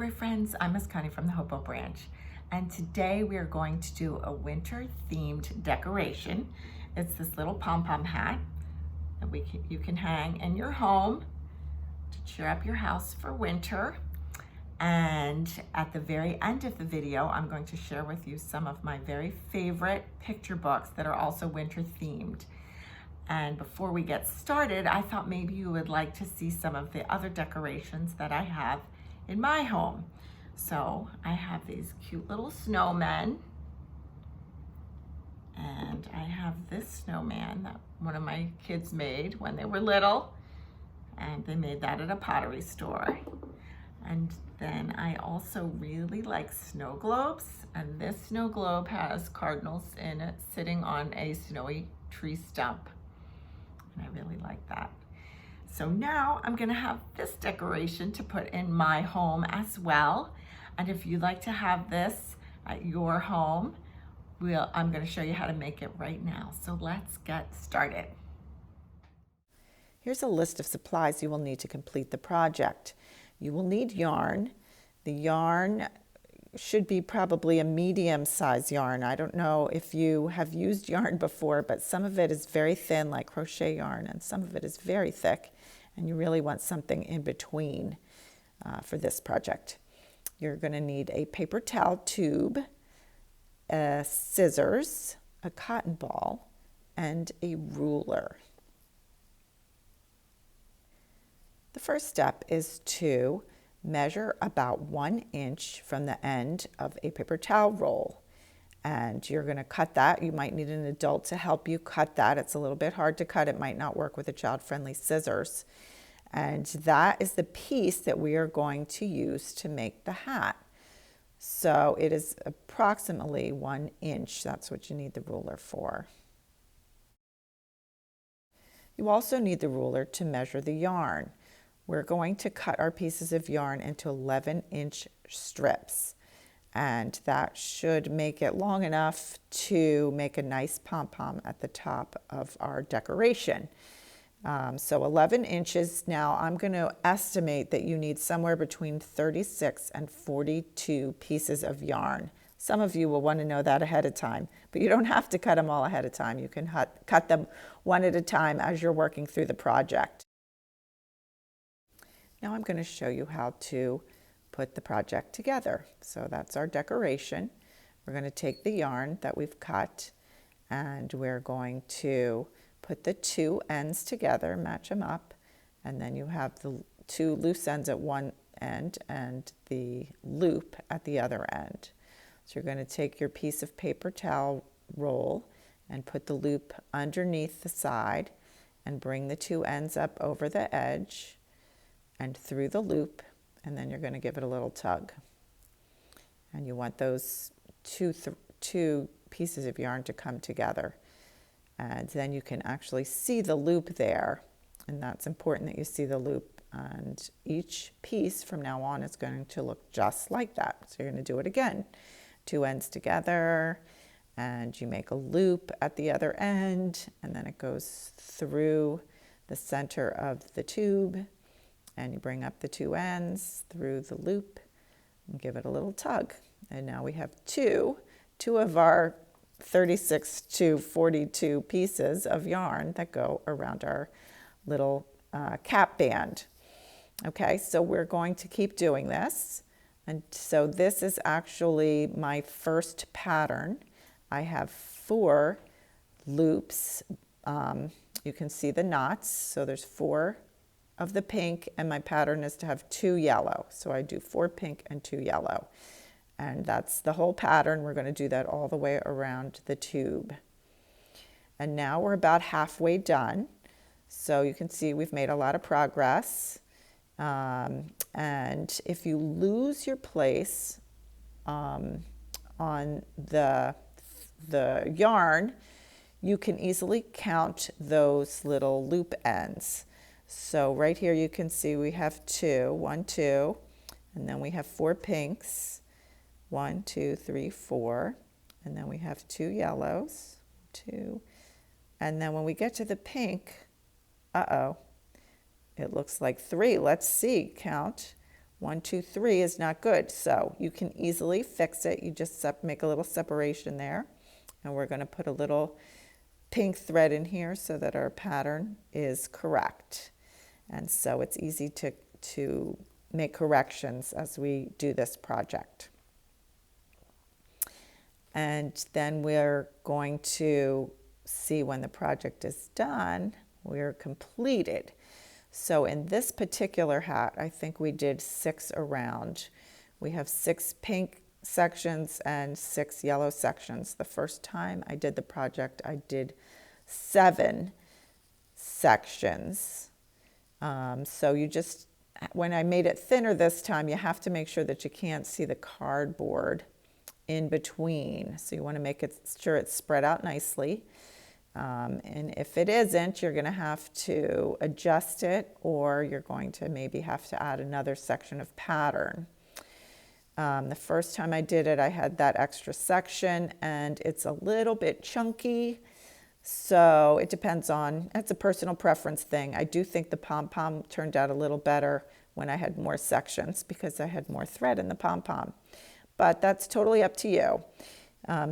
Library friends, I'm Miss Connie from the Hopewell branch, and today we are going to do a winter themed decoration. It's this little pom-pom hat that you can hang in your home to cheer up your house for winter. And at the very end of the video, I'm going to share with you some of my very favorite picture books that are also winter themed. And before we get started, I thought maybe you would like to see some of the other decorations that I have in my home. So I have these cute little snowmen, and I have this snowman that one of my kids made when they were little, and they made that at a pottery store. And then I also really like snow globes, and this snow globe has cardinals in it sitting on a snowy tree stump, and I really like that. So now I'm gonna have this decoration to put in my home as well. And if you'd like to have this at your home, I'm gonna show you how to make it right now. So let's get started. Here's a list of supplies you will need to complete the project. You will need yarn. The yarn should be probably a medium-sized yarn. I don't know if you have used yarn before, but some of it is very thin, like crochet yarn, and some of it is very thick, and you really want something in between for this project. You're going to need a paper towel tube, scissors, a cotton ball, and a ruler. The first step is to measure about 1 inch from the end of a paper towel roll. And you're going to cut that. You might need an adult to help you cut that. It's a little bit hard to cut. It might not work with the child-friendly scissors. And that is the piece that we are going to use to make the hat. So it is approximately 1 inch. That's what you need the ruler for. You also need the ruler to measure the yarn. We're going to cut our pieces of yarn into 11-inch strips, and that should make it long enough to make a nice pom-pom at the top of our decoration. So 11 inches. Now I'm going to estimate that you need somewhere between 36 and 42 pieces of yarn. Some of you will want to know that ahead of time, but you don't have to cut them all ahead of time. You can cut them one at a time as you're working through the project. Now I'm going to show you how to put the project together. So that's our decoration. We're going to take the yarn that we've cut, and we're going to put the two ends together, match them up, and then you have the two loose ends at one end and the loop at the other end. So you're going to take your piece of paper towel roll and put the loop underneath the side and bring the two ends up over the edge and through the loop, and then you're going to give it a little tug. And you want those two pieces of yarn to come together. And then you can actually see the loop there, and that's important that you see the loop. And each piece from now on is going to look just like that. So you're going to do it again. Two ends together, and you make a loop at the other end, and then it goes through the center of the tube, and you bring up the two ends through the loop and give it a little tug. And now we have two of our 36 to 42 pieces of yarn that go around our little cap band. Okay, so we're going to keep doing this. And so this is actually my first pattern. I have 4 loops. You can see the knots. So there's 4 of the pink, and my pattern is to have 2 yellow. So I do 4 pink and 2 yellow. And that's the whole pattern. We're going to do that all the way around the tube. And now we're about halfway done. So you can see we've made a lot of progress. And if you lose your place on the yarn, you can easily count those little loop ends. So right here you can see we have 2, 1, 2, and then we have 4 pinks, 1, 2, 3, 4, and then we have 2 yellows, 2, and then when we get to the pink, it looks like 3. Let's see, count. 1, 2, 3 is not good. So you can easily fix it. You just make a little separation there. And we're going to put a little pink thread in here so that our pattern is correct. And so it's easy to make corrections as we do this project. And then we're going to see when the project is done, we're completed. So in this particular hat, I think we did 6 around. We have 6 pink sections and 6 yellow sections. The first time I did the project, I did 7 sections. So you just, when I made it thinner this time, you have to make sure that you can't see the cardboard in between. So you want to make sure it's spread out nicely. And if it isn't, you're going to have to adjust it, or you're going to maybe have to add another section of pattern. The first time I did it, I had that extra section, and it's a little bit chunky. So it depends on, it's a personal preference thing. I do think the pom-pom turned out a little better when I had more sections because I had more thread in the pom-pom. But that's totally up to you.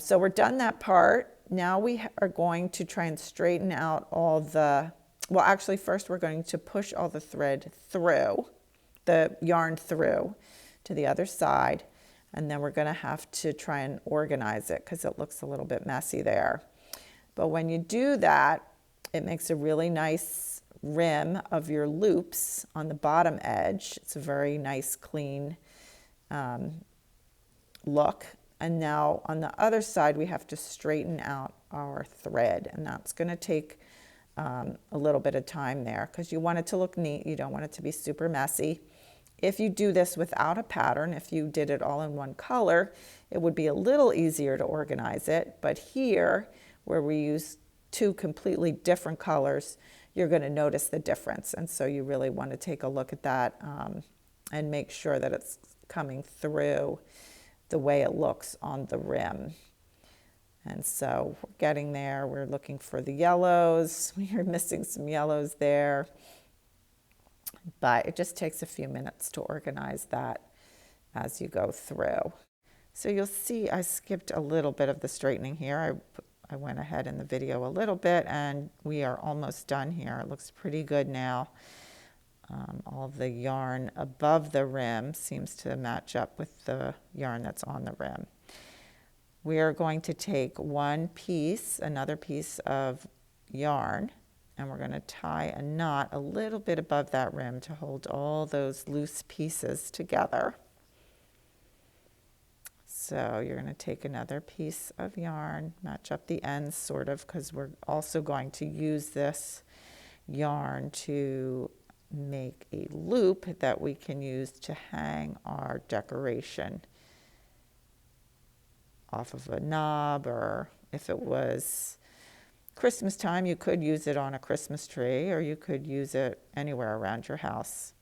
So we're done that part. Now we are going to try and straighten out all the, well, actually first we're going to push all the thread through, the yarn through to the other side. And then we're going to have to try and organize it because it looks a little bit messy there. But when you do that, it makes a really nice rim of your loops on the bottom edge. It's a very nice, clean look. And now on the other side, we have to straighten out our thread. And that's going to take a little bit of time there because you want it to look neat. You don't want it to be super messy. If you do this without a pattern, if you did it all in one color, it would be a little easier to organize it. But here, where we use 2 completely different colors, you're going to notice the difference. And so you really want to take a look at that and make sure that it's coming through the way it looks on the rim. And so we're getting there. We're looking for the yellows. We're missing some yellows there. But it just takes a few minutes to organize that as you go through. So you'll see I skipped a little bit of the straightening here. I went ahead in the video a little bit, and we are almost done here. It looks pretty good now. All the yarn above the rim seems to match up with the yarn that's on the rim. We are going to take another piece of yarn, and we're going to tie a knot a little bit above that rim to hold all those loose pieces together. So you're going to take another piece of yarn, match up the ends sort of, because we're also going to use this yarn to make a loop that we can use to hang our decoration off of a knob, or if it was Christmas time, you could use it on a Christmas tree, or you could use it anywhere around your house.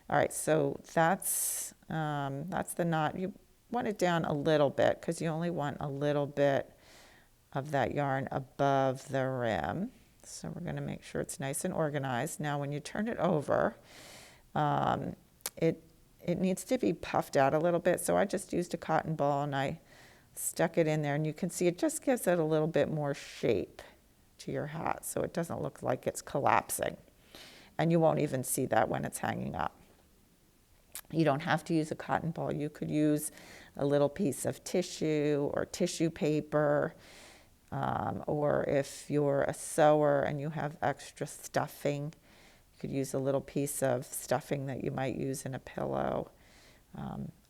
All right, so that's the knot. You want it down a little bit because you only want a little bit of that yarn above the rim. So we're going to make sure it's nice and organized. Now when you turn it over, it needs to be puffed out a little bit. So I just used a cotton ball and I stuck it in there, and you can see it just gives it a little bit more shape to your hat so it doesn't look like it's collapsing. And you won't even see that when it's hanging up. You don't have to use a cotton ball. You could use a little piece of tissue or tissue paper, or if you're a sewer and you have extra stuffing, you could use a little piece of stuffing that you might use in a pillow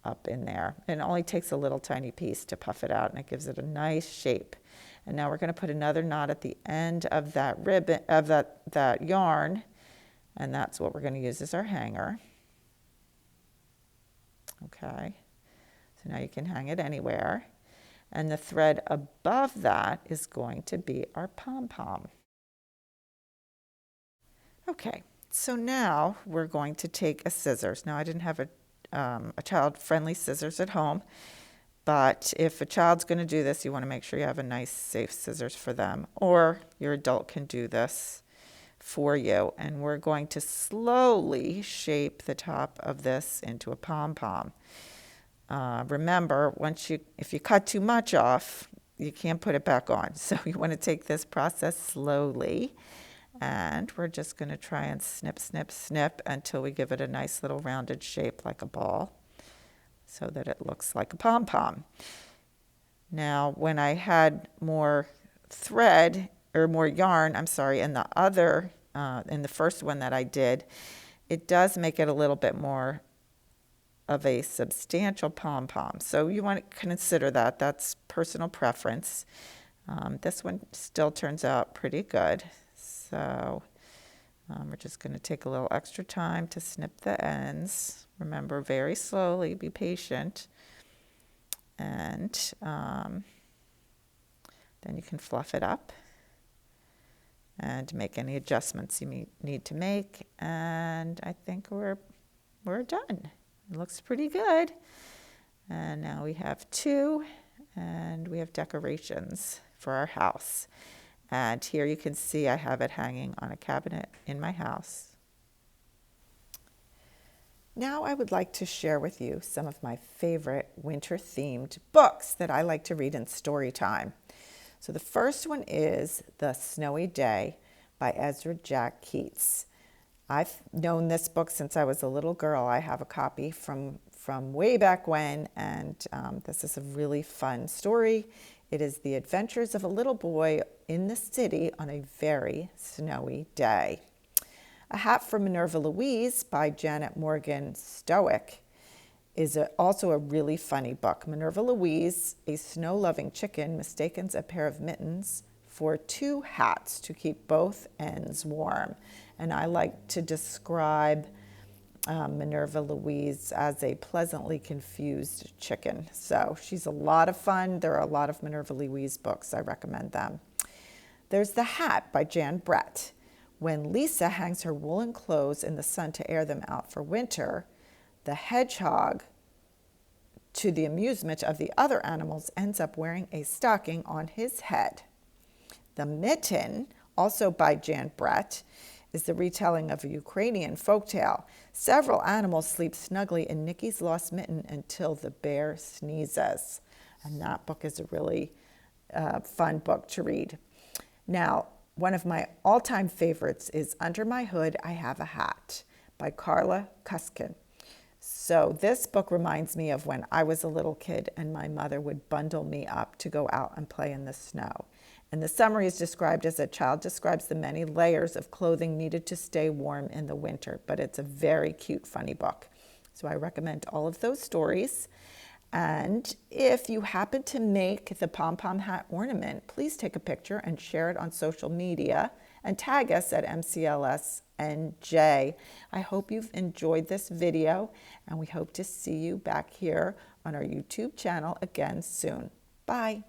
up in there. And it only takes a little tiny piece to puff it out, and it gives it a nice shape. And now we're going to put another knot at the end of that ribbon, of that yarn, and that's what we're going to use as our hanger. Okay, so now you can hang it anywhere. And the thread above that is going to be our pom-pom. Okay, so now we're going to take a scissors. Now I didn't have a child-friendly scissors at home, but if a child's going to do this, you want to make sure you have a nice, safe scissors for them. Or your adult can do this. for you. And we're going to slowly shape the top of this into a pom-pom. Remember, if you cut too much off, you can't put it back on. So you want to take this process slowly. And we're just going to try and snip, snip, snip until we give it a nice little rounded shape like a ball so that it looks like a pom-pom. Now, when I had more thread or more yarn, I'm sorry, in the first one that I did, it does make it a little bit more of a substantial pom-pom. So you want to consider that. That's personal preference. This one still turns out pretty good. So we're just going to take a little extra time to snip the ends. Remember, very slowly, be patient. And then you can fluff it up and make any adjustments you need to make. And I think we're done. It looks pretty good. And now we have 2, and we have decorations for our house. And here you can see I have it hanging on a cabinet in my house. Now I would like to share with you some of my favorite winter-themed books that I like to read in story time. So the first one is The Snowy Day by Ezra Jack Keats. I've known this book since I was a little girl. I have a copy from way back when, and this is a really fun story. It is the adventures of a little boy in the city on a very snowy day. A Hat for Minerva Louise by Janet Morgan Stoic is also a really funny book. Minerva Louise, a snow-loving chicken, mistakes a pair of mittens for 2 hats to keep both ends warm. And I like to describe Minerva Louise as a pleasantly confused chicken. So she's a lot of fun. There are a lot of Minerva Louise books. I recommend them. There's The Hat by Jan Brett. When Lisa hangs her woolen clothes in the sun to air them out for winter, the hedgehog, to the amusement of the other animals, ends up wearing a stocking on his head. The Mitten, also by Jan Brett, is the retelling of a Ukrainian folktale. Several animals sleep snugly in Nicky's lost mitten until the bear sneezes. And that book is a really fun book to read. Now, one of my all-time favorites is Under My Hood, I Have a Hat by Carla Cuskin. So this book reminds me of when I was a little kid and my mother would bundle me up to go out and play in the snow. And the summary is described as a child describes the many layers of clothing needed to stay warm in the winter. But it's a very cute, funny book. So I recommend all of those stories. And if you happen to make the pom-pom hat ornament, please take a picture and share it on social media and tag us at MCLSNJ. I hope you've enjoyed this video, and we hope to see you back here on our YouTube channel again soon. Bye.